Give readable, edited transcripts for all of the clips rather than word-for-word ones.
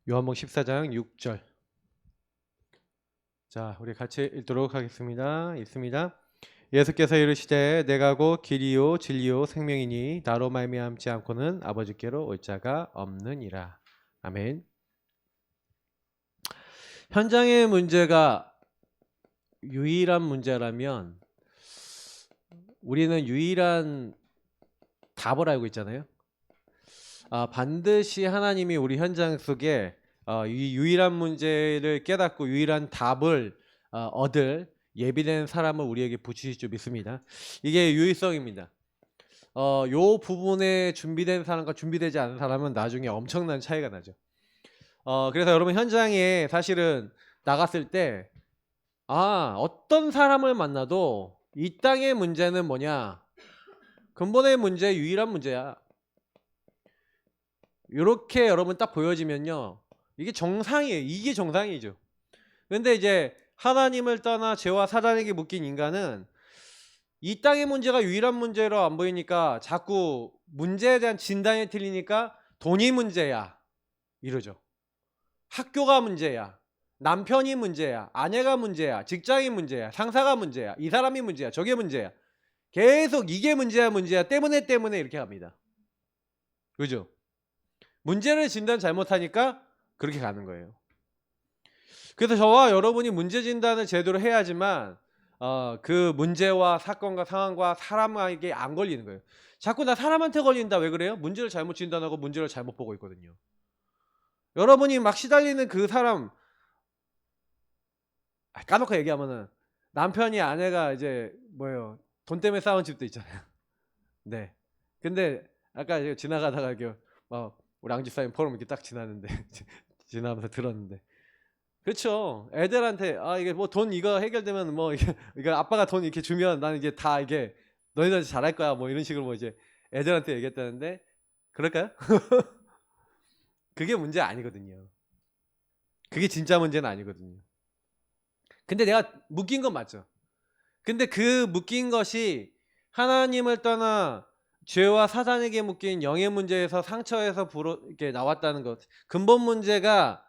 요한복음 14장 6절. 자, 우리 같이 읽도록 하겠습니다. 읽습니다. 예수께서 이르시되 내가 곧 길이요 진리요 생명이니 나로 말미암지 않고는 아버지께로 올 자가 없느니라. 아멘. 현장의 문제가 유일한 문제라면 우리는 유일한 답을 알고 있잖아요. 반드시 하나님이 우리 현장 속에 이 유일한 문제를 깨닫고 유일한 답을 얻을 예비된 사람을 우리에게 붙이실 줄 믿습니다. 이게 유일성입니다. 요 부분에 준비된 사람과 준비되지 않은 사람은 나중에 엄청난 차이가 나죠. 그래서 여러분 현장에 사실은 나갔을 때 어떤 사람을 만나도 이 땅의 문제는 뭐냐? 근본의 문제, 유일한 문제야. 이렇게 여러분 딱 보여지면요, 이게 정상이에요. 이게 정상이죠. 근데 이제 하나님을 떠나 죄와 사단에게 묶인 인간은 이 땅의 문제가 유일한 문제로 안 보이니까 자꾸 문제에 대한 진단이 틀리니까 돈이 문제야 이러죠. 학교가 문제야, 남편이 문제야, 아내가 문제야, 직장이 문제야, 상사가 문제야, 이 사람이 문제야, 저게 문제야. 계속 이게 문제야 때문에 이렇게 합니다. 그죠? 문제를 진단 잘못하니까 그렇게 가는 거예요. 그래서 저와 여러분이 문제 진단을 제대로 해야지만 그 문제와 사건과 상황과 사람에게 안 걸리는 거예요. 자꾸 나 사람한테 걸린다. 왜 그래요? 문제를 잘못 진단하고 문제를 잘못 보고 있거든요. 여러분이 막 시달리는 그 사람, 까놓고 얘기하면은 남편이 아내가 이제 뭐예요, 돈 때문에 싸운 집도 있잖아요. 네. 근데 아까 지나가다가 이렇게 우리 앙집사님 포럼 이렇게 딱 지나는데 지나면서 들었는데, 그렇죠. 애들한테 이게 뭐 돈 이거 해결되면 뭐 이게 아빠가 돈 이렇게 주면 나는 이게 다 이게 너희들한테 잘할 거야 뭐 이런 식으로 뭐 이제 애들한테 얘기했다는데, 그럴까요? 그게 문제 아니거든요. 그게 진짜 문제는 아니거든요. 근데 내가 묶인 건 맞죠. 근데 그 묶인 것이 하나님을 떠나 죄와 사단에게 묶인 영의 문제에서 상처에서 이렇게 나왔다는 것. 근본 문제가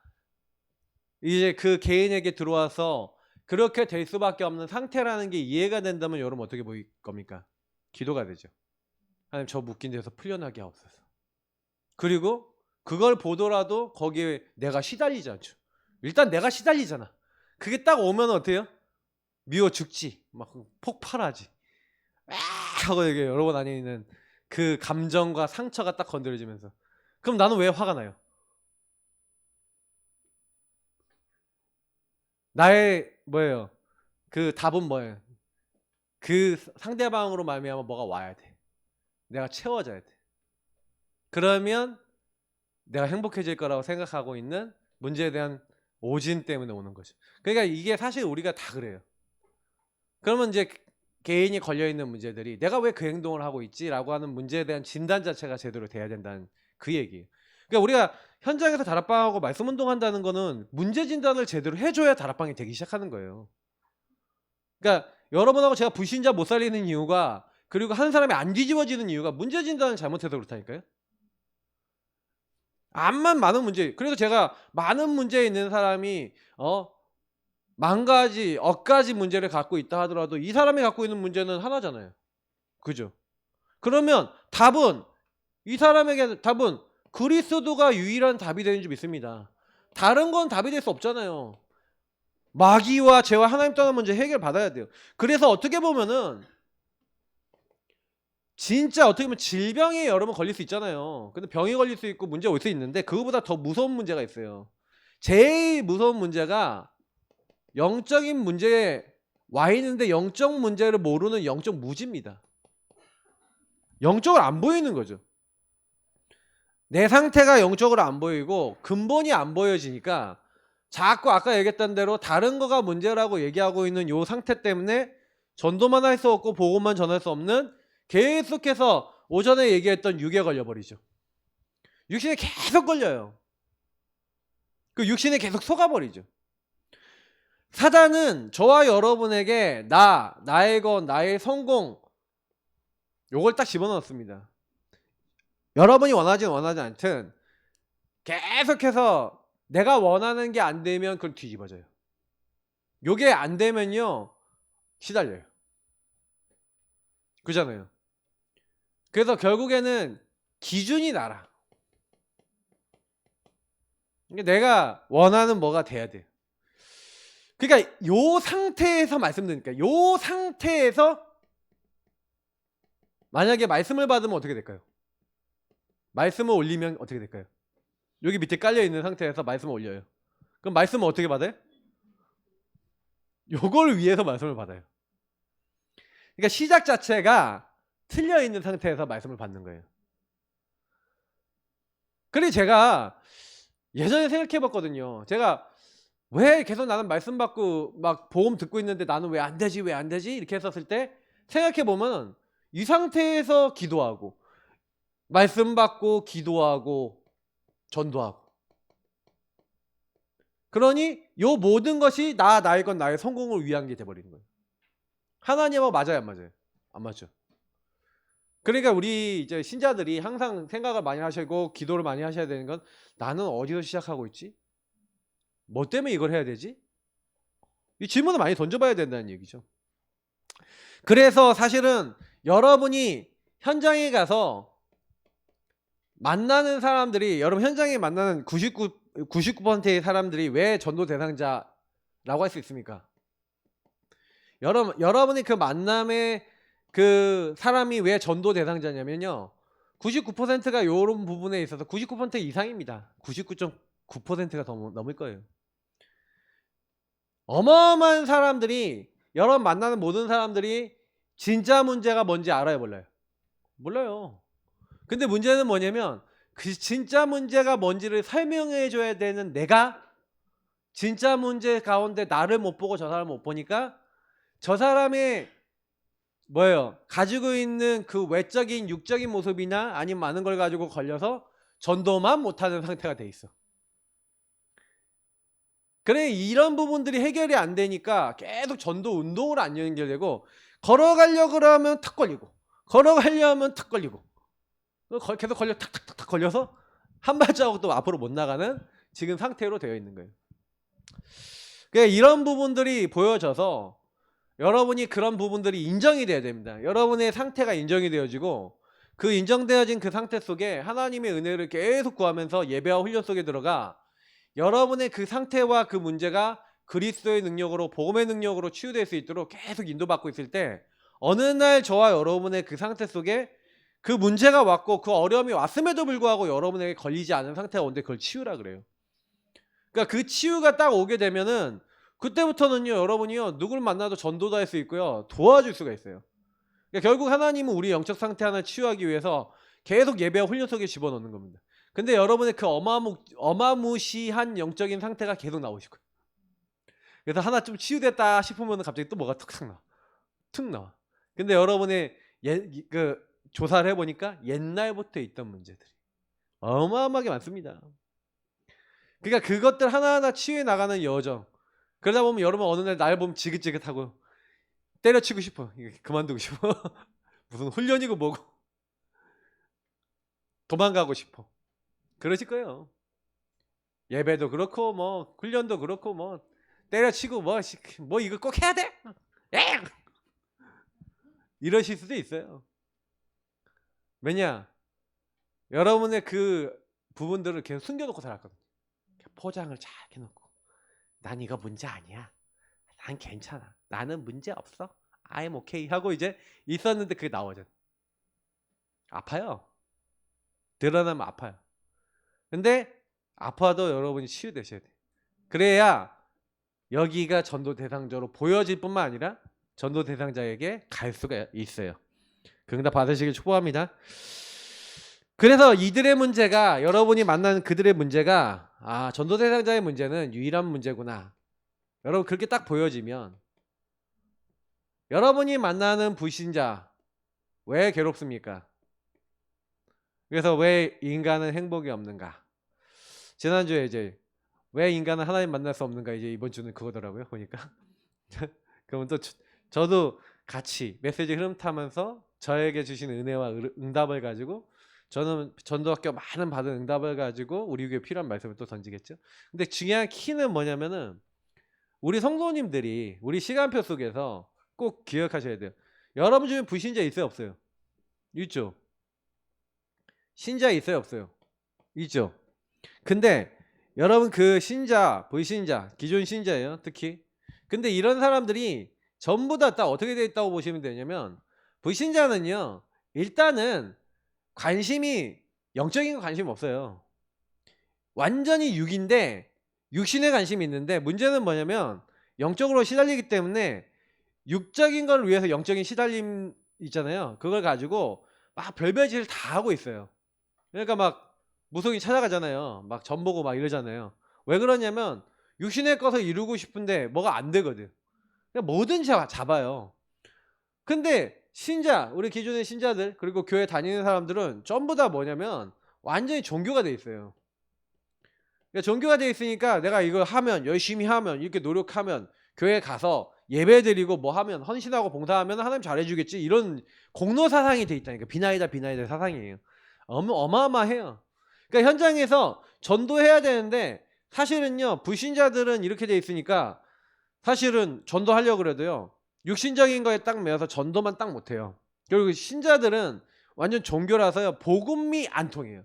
이제 그 개인에게 들어와서 그렇게 될 수밖에 없는 상태라는 게 이해가 된다면 여러분 어떻게 보일 겁니까? 기도가 되죠. 하나님 저 묶인 데서 풀려나게 하옵소서. 그리고 그걸 보더라도 거기에 내가 시달리지 않죠. 일단 내가 시달리잖아. 그게 딱 오면 어때요? 미워 죽지. 막 폭발하지. 하고 이게 여러 번 안에 있는 그 감정과 상처가 딱 건드려지면서, 그럼 나는 왜 화가 나요? 나의 뭐예요? 그 답은 뭐예요? 그 상대방으로 말미암아 뭐가 와야 돼. 내가 채워져야 돼. 그러면 내가 행복해질 거라고 생각하고 있는 문제에 대한 오진 때문에 오는 거죠. 그러니까 이게 사실 우리가 다 그래요. 그러면 이제 개인이 걸려있는 문제들이 내가 왜 그 행동을 하고 있지라고 하는 문제에 대한 진단 자체가 제대로 돼야 된다는 그 얘기예요. 그러니까 우리가 현장에서 다락방하고 말씀 운동한다는 거는 문제 진단을 제대로 해줘야 다락방이 되기 시작하는 거예요. 그러니까 여러분하고 제가 불신자 못 살리는 이유가, 그리고 한 사람이 안 뒤집어지는 이유가 문제 진단을 잘못해서 그렇다니까요. 암만 많은 문제, 그래서 제가 많은 문제에 있는 사람이 만 가지, 억 가지 문제를 갖고 있다 하더라도 이 사람이 갖고 있는 문제는 하나잖아요. 그죠? 그러면 답은, 이 사람에게 답은 그리스도가 유일한 답이 되는 줄 믿습니다. 다른 건 답이 될 수 없잖아요. 마귀와 죄와 하나님 떠난 문제 해결 받아야 돼요. 그래서 어떻게 보면은 진짜 어떻게 보면 질병에 여러분 걸릴 수 있잖아요. 근데 병이 걸릴 수 있고 문제 올 수 있는데 그거보다 더 무서운 문제가 있어요. 제일 무서운 문제가 영적인 문제에 와 있는데 영적 문제를 모르는 영적 무지입니다. 영적으로 안 보이는 거죠. 내 상태가 영적으로 안 보이고 근본이 안 보여지니까 자꾸 아까 얘기했던 대로 다른 거가 문제라고 얘기하고 있는 요 상태 때문에 전도만 할 수 없고 복음만 전할 수 없는, 계속해서 오전에 얘기했던 육에 걸려버리죠. 육신에 계속 걸려요. 그 육신에 계속 속아버리죠. 사단은 저와 여러분에게 나의 것, 나의 성공, 요걸 딱 집어넣었습니다. 여러분이 원하진 않든 계속해서 내가 원하는 게 안 되면 그걸 뒤집어져요. 요게 안 되면요 시달려요. 그잖아요. 그래서 결국에는 기준이 나라. 내가 원하는 뭐가 돼야 돼. 그러니까 요 상태에서 말씀드리니까 요 상태에서 만약에 말씀을 받으면 어떻게 될까요? 말씀을 올리면 어떻게 될까요? 여기 밑에 깔려있는 상태에서 말씀을 올려요. 그럼 말씀을 어떻게 받아요? 요걸 위해서 말씀을 받아요. 그러니까 시작 자체가 틀려있는 상태에서 말씀을 받는 거예요. 그래서 제가 예전에 생각해봤거든요. 제가 왜 계속 나는 말씀 받고 막 보험 듣고 있는데 나는 왜 안 되지 왜 안 되지 이렇게 했었을 때 생각해보면 이 상태에서 기도하고 말씀 받고 기도하고 전도하고 그러니 요 모든 것이 나의 건 나의 성공을 위한 게 돼버리는 거예요. 하나님하고 맞아요 안 맞아요? 안 맞죠. 그러니까 우리 이제 신자들이 항상 생각을 많이 하시고 기도를 많이 하셔야 되는 건 나는 어디서 시작하고 있지? 뭐 때문에 이걸 해야 되지? 이 질문을 많이 던져봐야 된다는 얘기죠. 그래서 사실은 여러분이 현장에 가서 만나는 사람들이 여러분 현장에 만나는 99%의 사람들이 왜 전도 대상자라고 할 수 있습니까? 여러분이 그 만남에 그 사람이 왜 전도 대상자냐면요. 99%가 이런 부분에 있어서 99% 이상입니다. 99.9%가 더 넘을 거예요. 어마어마한 사람들이 여러분 만나는 모든 사람들이 진짜 문제가 뭔지 알아요 몰라요? 몰라요. 근데 문제는 뭐냐면 그 진짜 문제가 뭔지를 설명해 줘야 되는 내가 진짜 문제 가운데 나를 못 보고 저 사람을 못 보니까 저 사람의 뭐예요? 가지고 있는 그 외적인 육적인 모습이나 아니면 많은 걸 가지고 걸려서 전도만 못하는 상태가 돼 있어. 그래 이런 부분들이 해결이 안 되니까 계속 전도 운동을 안 연결되고 걸어가려고 그러면 탁 걸리고 걸어가려면 탁 걸리고 계속 걸려 탁탁탁탁 걸려서 한 발자국도 앞으로 못 나가는 지금 상태로 되어 있는 거예요. 그러니까 이런 부분들이 보여져서 여러분이 그런 부분들이 인정이 돼야 됩니다. 여러분의 상태가 인정이 되어지고 그 인정되어진 그 상태 속에 하나님의 은혜를 계속 구하면서 예배와 훈련 속에 들어가 여러분의 그 상태와 그 문제가 그리스도의 능력으로 복음의 능력으로 치유될 수 있도록 계속 인도받고 있을 때 어느 날 저와 여러분의 그 상태 속에 그 문제가 왔고 그 어려움이 왔음에도 불구하고 여러분에게 걸리지 않은 상태가 오는데 그걸 치유라 그래요. 그러니까 그 치유가 딱 오게 되면은 그때부터는요 여러분이요 누굴 만나도 전도도 할 수 있고요 도와줄 수가 있어요. 그러니까 결국 하나님은 우리 영적 상태 하나 치유하기 위해서 계속 예배와 훈련 속에 집어넣는 겁니다. 근데 여러분의 그 어마무시한 영적인 상태가 계속 나오실 거예요. 그래서 하나 좀 치유됐다 싶으면 갑자기 또 뭐가 툭 나와. 툭 나와. 근데 여러분의 그 조사를 해보니까 옛날부터 있던 문제들이 어마어마하게 많습니다. 그러니까 그것들 하나하나 치유해 나가는 여정. 그러다 보면 여러분 어느 날 보면 지긋지긋하고 때려치고 싶어. 그만두고 싶어. 무슨 훈련이고 뭐고. 도망가고 싶어. 그러실 거예요. 예배도 그렇고 뭐 훈련도 그렇고 뭐 때려치고 뭐 이거 꼭 해야 돼? 에이! 이러실 수도 있어요. 왜냐? 여러분의 그 부분들을 계속 숨겨놓고 살았거든요. 포장을 잘 해놓고 난 이거 문제 아니야. 난 괜찮아. 나는 문제 없어. I'm okay 하고 이제 있었는데 그게 나오잖아. 아파요. 드러나면 아파요. 근데 아파도 여러분이 치유되셔야 돼. 그래야 여기가 전도 대상자로 보여질 뿐만 아니라 전도 대상자에게 갈 수가 있어요. 그 응답 받으시길 축복합니다. 그래서 이들의 문제가 여러분이 만나는 그들의 문제가 전도 대상자의 문제는 유일한 문제구나. 여러분 그렇게 딱 보여지면 여러분이 만나는 불신자 왜 괴롭습니까? 그래서 왜 인간은 행복이 없는가? 지난주에 이제 왜 인간은 하나님 만날 수 없는가 이제 이번 주는 그거더라고요 보니까. 그러면 또 저도 같이 메시지 흐름 타면서 저에게 주신 은혜와 응답을 가지고 저는 전도학교 많은 받은 응답을 가지고 우리 교회에 필요한 말씀을 또 던지겠죠. 근데 중요한 키는 뭐냐면은 우리 성도님들이 우리 시간표 속에서 꼭 기억하셔야 돼요. 여러분 중에 불신자 있어요, 없어요? 있죠. 신자 있어요, 없어요? 있죠. 근데 여러분 그 신자, 불신자, 기존 신자예요, 특히. 근데 이런 사람들이 전부 다 딱 어떻게 되어 있다고 보시면 되냐면, 불신자는요 일단은 관심이 영적인 관심 없어요. 완전히 육인데 육신에 관심이 있는데, 문제는 뭐냐면 영적으로 시달리기 때문에 육적인 걸 위해서 영적인 시달림 있잖아요. 그걸 가지고 막 별별 짓을 다 하고 있어요. 그러니까 막 무속인 찾아가잖아요. 막 전보고 막 이러잖아요. 왜 그러냐면 육신의 것을 이루고 싶은데 뭐가 안 되거든. 그냥 뭐든지 잡아요. 근데 신자, 우리 기존의 신자들, 그리고 교회 다니는 사람들은 전부 다 뭐냐면 완전히 종교가 돼 있어요. 그러니까 종교가 돼 있으니까 내가 이걸 하면, 열심히 하면, 이렇게 노력하면, 교회 가서 예배 드리고 뭐 하면, 헌신하고 봉사하면 하나님 잘해주겠지, 이런 공로 사상이 돼 있다니까. 비나이다 사상이에요. 어마어마해요. 그러니까 현장에서 전도해야 되는데, 사실은요 불신자들은 이렇게 돼 있으니까 사실은 전도하려고 그래도요 육신적인 거에 딱 매여서 전도만 딱 못해요. 그리고 신자들은 완전 종교라서요 복음이 안 통해요.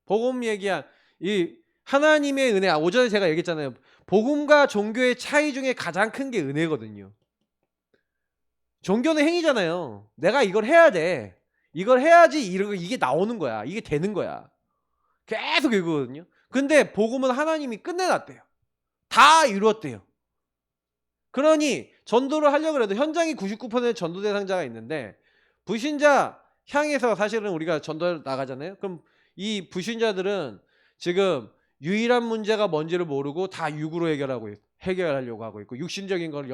복음 얘기한 이 하나님의 은혜, 오전에 제가 얘기했잖아요. 복음과 종교의 차이 중에 가장 큰 게 은혜거든요. 종교는 행위잖아요. 내가 이걸 해야 돼, 이걸 해야지 이게 나오는 거야, 이게 되는 거야, 계속 이거거든요. 근데 복음은 하나님이 끝내놨대요. 다 이루었대요. 그러니 전도를 하려고 해도 현장이 99% 전도 대상자가 있는데, 불신자 향해서 사실은 우리가 전도를 나가잖아요. 그럼 이 불신자들은 지금 유일한 문제가 뭔지를 모르고 다 육으로 해결하려고 하고 있고, 육신적인 걸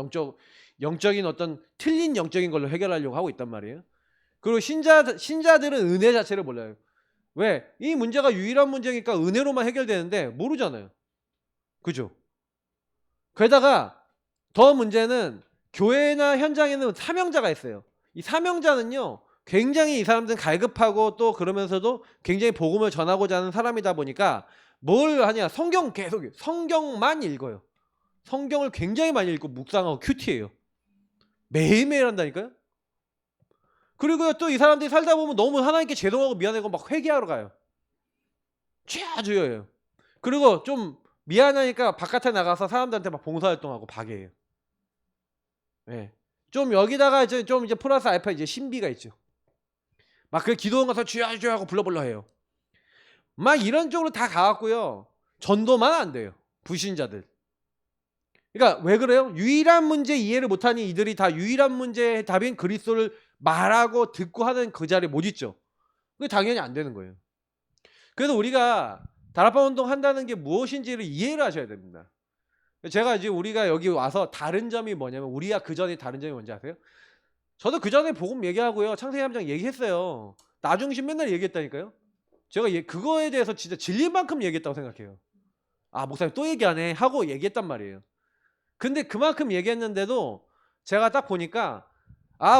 영적인 어떤 틀린 영적인 걸로 해결하려고 하고 있단 말이에요. 그리고 신자들은 은혜 자체를 몰라요. 왜? 이 문제가 유일한 문제니까 은혜로만 해결되는데 모르잖아요. 그죠? 게다가 더 문제는 교회나 현장에는 사명자가 있어요. 이 사명자는요 굉장히 이 사람들은 갈급하고 또 그러면서도 굉장히 복음을 전하고자 하는 사람이다 보니까 뭘 하냐, 성경만 읽어요. 성경을 굉장히 많이 읽고 묵상하고 큐티해요. 매일매일 한다니까요. 그리고 또 이 사람들이 살다 보면 너무 하나님께 죄송하고 미안하고 막 회개하러 가요. 죄주여요. 그리고 좀 미안하니까 바깥에 나가서 사람들한테 막 봉사활동하고 박해해요. 예. 좀 여기다가 이제 플러스 알파 이제 신비가 있죠. 막 그 기도원 가서 주여 주여 하고 불러 해요. 막 이런 쪽으로 다 가갖고요 전도만 안 돼요, 불신자들. 그러니까 왜 그래요? 유일한 문제 이해를 못하니 이들이 다 유일한 문제의 답인 그리스도를 말하고 듣고 하는 그 자리에 못 있죠. 그게 당연히 안 되는 거예요. 그래서 우리가 다락방 운동 한다는 게 무엇인지를 이해를 하셔야 됩니다. 제가 이제 우리가 여기 와서 다른 점이 뭐냐면, 우리가 그 전에 다른 점이 뭔지 아세요? 저도 그 전에 복음 얘기하고요 창세기 3장 얘기했어요. 나 중심 맨날 얘기했다니까요. 제가 그거에 대해서 진짜 질릴 만큼 얘기했다고 생각해요. 아, 목사님 또 얘기하네 하고 얘기했단 말이에요. 근데 그만큼 얘기했는데도 제가 딱 보니까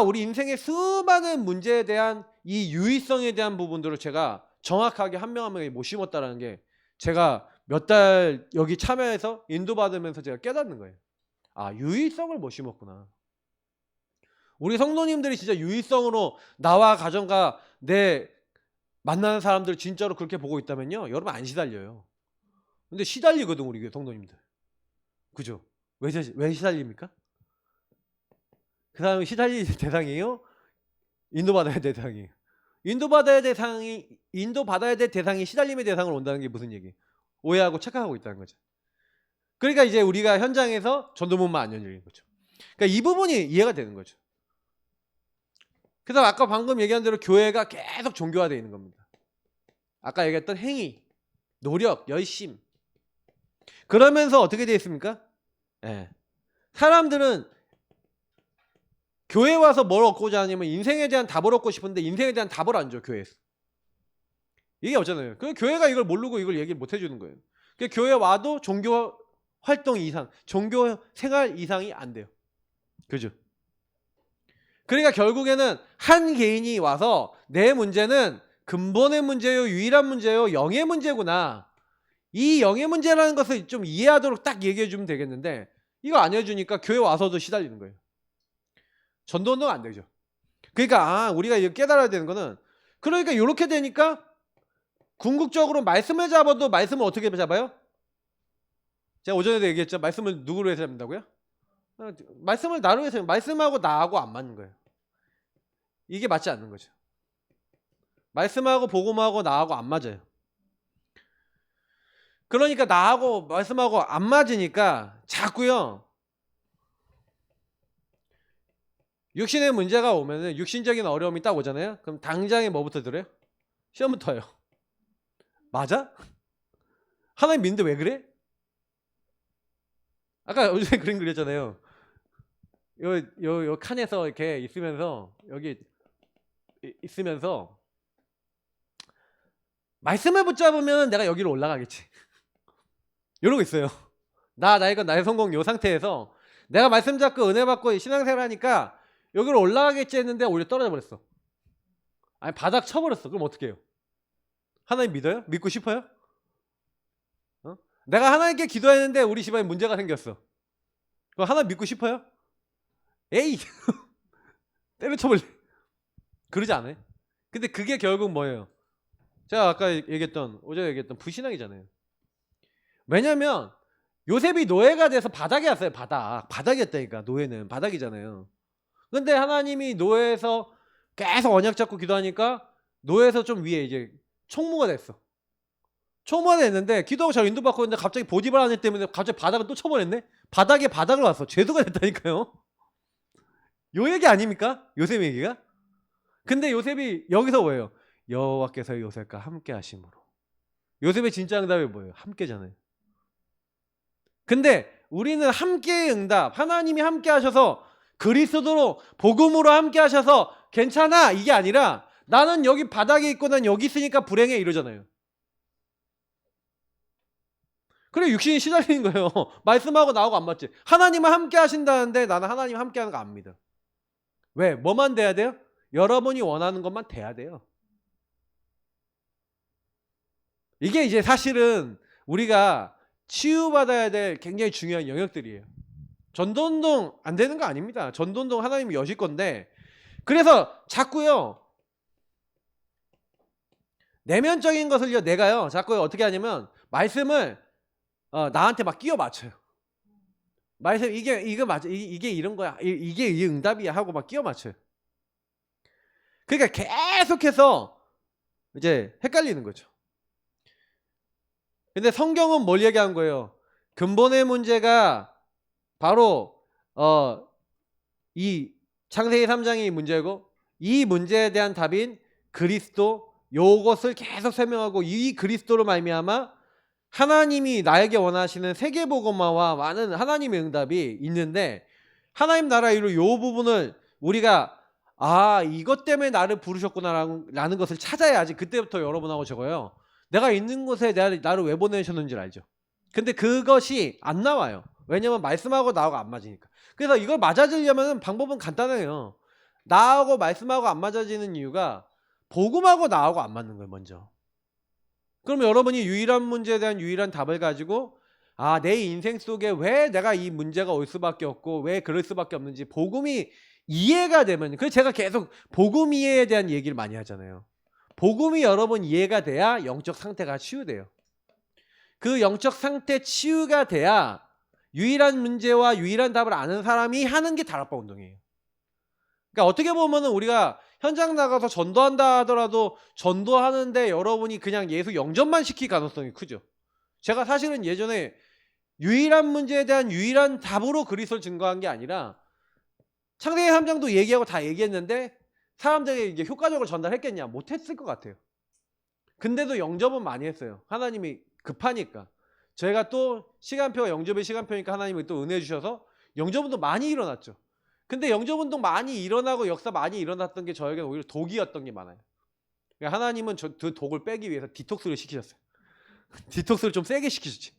우리 인생의 수많은 문제에 대한 이 유의성에 대한 부분들을 제가 정확하게 한 명 한 명에 못 심었다라는 게 제가 몇 달 여기 참여해서 인도받으면서 제가 깨닫는 거예요. 유의성을 못 심었구나. 우리 성도님들이 진짜 유의성으로 나와 가정과 내 만나는 사람들 진짜로 그렇게 보고 있다면요 여러분 안 시달려요. 근데 시달리거든 우리 성도님들. 그죠? 왜 시달립니까? 그 사람이 시달릴 대상이에요? 인도받아야 될 대상이에요? 인도받아야 될 대상이 시달림의 대상으로 온다는 게 무슨 얘기예요? 오해하고 착각하고 있다는 거죠. 그러니까 이제 우리가 현장에서 전도문만 안 열리는 거죠. 그러니까 이 부분이 이해가 되는 거죠. 그래서 아까 방금 얘기한 대로 교회가 계속 종교화되어 있는 겁니다. 아까 얘기했던 행위, 노력, 열심. 그러면서 어떻게 되어 있습니까? 사람들은 교회 와서 뭘 얻고자 하냐면 인생에 대한 답을 얻고 싶은데 인생에 대한 답을 안 줘, 교회에서. 이게 없잖아요. 그 교회가 이걸 모르고 이걸 얘기를 못 해주는 거예요. 그러니까 교회 와도 종교 활동 이상, 종교 생활 이상이 안 돼요. 그죠? 그러니까 결국에는 한 개인이 와서 내 문제는 근본의 문제요, 유일한 문제요, 영의 문제구나. 이 영의 문제라는 것을 좀 이해하도록 딱 얘기해 주면 되겠는데 이거 안 해주니까 교회 와서도 시달리는 거예요. 전도운동 안 되죠. 그러니까 우리가 이거 깨달아야 되는 거는, 그러니까 이렇게 되니까 궁극적으로 말씀을 잡아도 말씀을 어떻게 잡아요? 제가 오전에도 얘기했죠. 말씀을 누구로 해서 잡는다고요? 말씀을 나로 해서, 말씀하고 나하고 안 맞는 거예요. 이게 맞지 않는 거죠. 말씀하고 복음하고 나하고 안 맞아요. 그러니까 나하고 말씀하고 안 맞으니까 자꾸요, 육신의 문제가 오면은, 육신적인 어려움이 딱 오잖아요. 그럼 당장에 뭐부터 들어요? 시험부터요. 맞아? 하나님 믿는데 왜 그래? 아까 요즘에 그림 그렸잖아요. 요 칸에서 이렇게 있으면서, 여기 있으면서 말씀을 붙잡으면 내가 여기로 올라가겠지. 이러고 있어요. 나이건 나의 성공 요 상태에서 내가 말씀 잡고 은혜 받고 신앙생활 하니까 여기로 올라가겠지 했는데 오히려 떨어져 버렸어. 아니 바닥 쳐버렸어. 그럼 어떻게 해요? 하나님 믿어요? 믿고 싶어요? 내가 하나님께 기도했는데 우리 집안에 문제가 생겼어. 그럼 하나님 믿고 싶어요? 에이 때려쳐버려. 그러지 않아요? 근데 그게 결국 뭐예요? 제가 아까 얘기했던, 오전에 얘기했던 불신앙이잖아요. 왜냐면 요셉이 노예가 돼서 바닥에 왔어요. 바닥이었다니까. 노예는 바닥이잖아요. 근데 하나님이 노예에서 계속 언약 잡고 기도하니까 노예에서 좀 위에 이제 총무가 됐어. 총무가 됐는데 기도하고 잘 인도받고 있는데 갑자기 보디발 하는 때문에 갑자기 바닥을 또 쳐버렸네. 바닥에 바닥을 왔어. 죄수가 됐다니까요. 요 얘기 아닙니까? 요셉 얘기가? 근데 요셉이 여기서 뭐예요? 여호와께서 요셉과 함께 하심으로. 요셉의 진짜 응답이 뭐예요? 함께잖아요. 근데 우리는 함께의 응답, 하나님이 함께 하셔서 그리스도로 복음으로 함께 하셔서 괜찮아 이게 아니라 나는 여기 바닥에 있고 난 여기 있으니까 불행해 이러잖아요. 그래 육신이 시달리는 거예요. 말씀하고 나하고 안 맞지. 하나님은 함께 하신다는데 나는 하나님 함께 하는 거 안 믿어. 왜? 뭐만 돼야 돼요? 여러분이 원하는 것만 돼야 돼요. 이게 이제 사실은 우리가 치유받아야 될 굉장히 중요한 영역들이에요. 전도운동 안 되는 거 아닙니다. 전도운동 하나님이 여실 건데, 그래서 자꾸요 내면적인 것을요 내가요 자꾸 어떻게 하냐면 말씀을 나한테 막 끼워 맞춰요. 말씀 이게 맞아, 이게 이런 거야, 이게 이 응답이야 하고 막 끼워 맞춰요. 그러니까 계속해서 이제 헷갈리는 거죠. 근데 성경은 뭘 얘기한 거예요? 근본의 문제가 바로 이 창세기 3장이 문제고, 이 문제에 대한 답인 그리스도, 요것을 계속 설명하고, 이 그리스도로 말미암아 하나님이 나에게 원하시는 세계복음화와 많은 하나님의 응답이 있는데, 하나님 나라 이루 요 부분을 우리가 이것 때문에 나를 부르셨구나라는 것을 찾아야지 그때부터 여러분하고 적어요. 내가 있는 곳에 나를 왜 보내셨는지 알죠. 근데 그것이 안 나와요. 왜냐면 말씀하고 나하고 안 맞으니까. 그래서 이걸 맞아지려면 방법은 간단해요. 나하고 말씀하고 안 맞아지는 이유가 복음하고 나하고 안 맞는 거예요. 먼저. 그러면 여러분이 유일한 문제에 대한 유일한 답을 가지고 내 인생 속에 왜 내가 이 문제가 올 수밖에 없고 왜 그럴 수밖에 없는지 복음이 이해가 되면, 그래서 제가 계속 복음 이해에 대한 얘기를 많이 하잖아요. 복음이 여러분 이해가 돼야 영적 상태가 치유돼요. 그 영적 상태 치유가 돼야 유일한 문제와 유일한 답을 아는 사람이 하는 게 다락방 운동이에요. 그러니까 어떻게 보면은 우리가 현장 나가서 전도한다 하더라도 전도하는데 여러분이 그냥 예수 영접만 시킬 가능성이 크죠. 제가 사실은 예전에 유일한 문제에 대한 유일한 답으로 그리스도를 증거한 게 아니라 창세기 3장도 얘기하고 다 얘기했는데 사람들에게 이제 효과적으로 전달했겠냐? 못했을 것 같아요. 근데도 영접은 많이 했어요. 하나님이 급하니까. 저희가 또 시간표가 영접의 시간표니까 하나님이 또 은혜 주셔서 영접운동 많이 일어났죠. 근데 영접운동 많이 일어나고 역사 많이 일어났던 게 저에게는 오히려 독이었던 게 많아요. 그러니까 하나님은 그 독을 빼기 위해서 디톡스를 시키셨어요. 디톡스를 좀 세게 시키셨지.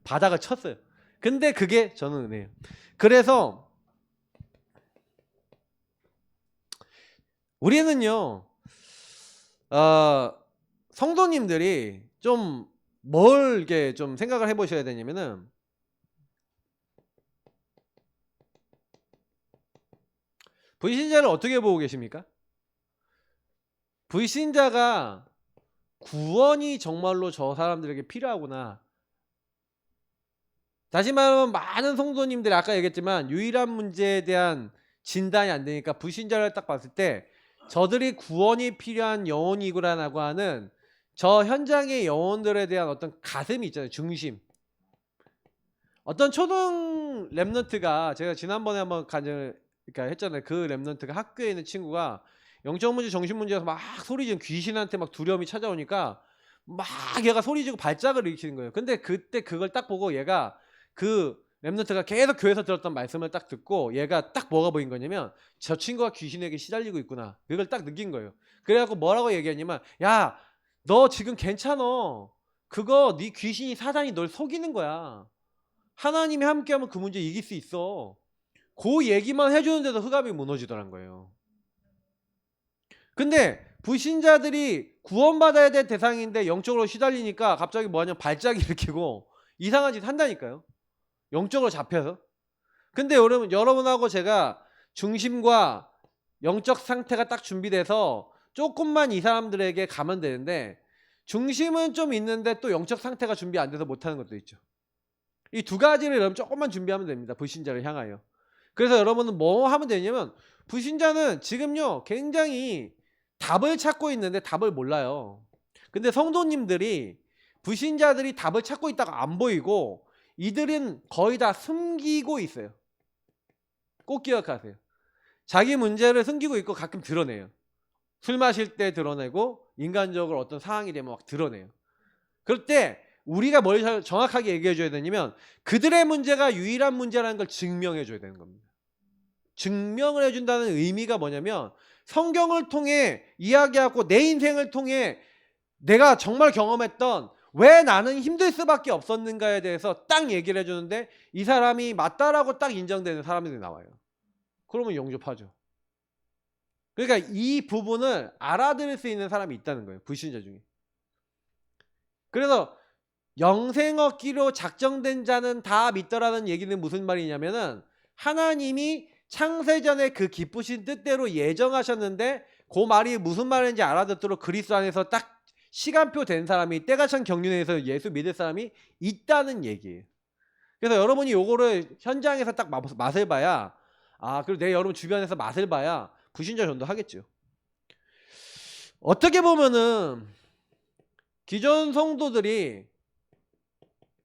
바닥을 쳤어요. 근데 그게 저는 은혜예요. 그래서 우리는요 어, 성도님들이 좀 뭘 이렇게 좀 생각을 해보셔야 되냐면은, 불신자를 어떻게 보고 계십니까? 불신자가 구원이 정말로 저 사람들에게 필요하구나. 다시 말하면 많은 성도님들이 아까 얘기했지만 유일한 문제에 대한 진단이 안 되니까 불신자를 딱 봤을 때 저들이 구원이 필요한 영혼이구나라고 하는 저 현장의 영혼들에 대한 어떤 가슴이 있잖아요. 중심. 어떤 초등 랩런트가 제가 지난번에 한번 그러니까 했잖아요. 그 랩런트가 학교에 있는 친구가 영적 문제, 정신 문제에서 막 소리 지르는 귀신한테 막 두려움이 찾아오니까 막 얘가 소리 지르고 발작을 일으키는 거예요. 근데 그때 그걸 딱 보고 얘가 그 랩런트가 계속 교회에서 들었던 말씀을 딱 듣고 얘가 딱 뭐가 보인 거냐면 저 친구가 귀신에게 시달리고 있구나. 그걸 딱 느낀 거예요. 그래갖고 뭐라고 얘기했냐면 야, 너 지금 괜찮어. 그거 네 귀신이 사단이 널 속이는 거야. 하나님이 함께하면 그 문제 이길 수 있어. 그 얘기만 해주는데도 흑암이 무너지더란 거예요. 근데 불신자들이 구원받아야 될 대상인데 영적으로 시달리니까 갑자기 뭐하냐 발작이 일으키고 이상한 짓 한다니까요. 영적으로 잡혀서. 근데 여러분하고 제가 중심과 영적 상태가 딱 준비돼서 조금만 이 사람들에게 가면 되는데 중심은 좀 있는데 또 영적 상태가 준비 안 돼서 못하는 것도 있죠. 이 두 가지를 여러분 조금만 준비하면 됩니다. 불신자를 향하여. 그래서 여러분은 뭐 하면 되냐면 불신자는 지금요 굉장히 답을 찾고 있는데 답을 몰라요. 근데 성도님들이 불신자들이 답을 찾고 있다가 안 보이고 이들은 거의 다 숨기고 있어요. 꼭 기억하세요. 자기 문제를 숨기고 있고 가끔 드러내요. 술 마실 때 드러내고 인간적으로 어떤 상황이 되면 막 드러내요. 그럴 때 우리가 뭘 정확하게 얘기해 줘야 되냐면 그들의 문제가 유일한 문제라는 걸 증명해 줘야 되는 겁니다. 증명을 해준다는 의미가 뭐냐면 성경을 통해 이야기하고 내 인생을 통해 내가 정말 경험했던 왜 나는 힘들 수밖에 없었는가에 대해서 딱 얘기를 해주는데 이 사람이 맞다라고 딱 인정되는 사람들이 나와요. 그러면 영접하죠. 그러니까 이 부분을 알아들을 수 있는 사람이 있다는 거예요. 불신자 중에. 그래서 영생 얻기로 작정된 자는 다 믿더라는 얘기는 무슨 말이냐면은 하나님이 창세전에 그 기쁘신 뜻대로 예정하셨는데 그 말이 무슨 말인지 알아듣도록 그리스도 안에서 딱 시간표 된 사람이 때가 찬 경륜에서 예수 믿을 사람이 있다는 얘기예요. 그래서 여러분이 요거를 현장에서 딱 맛을 봐야 그리고 내 여러분 주변에서 맛을 봐야 불신자 전도하겠죠. 어떻게 보면은 기존 성도들이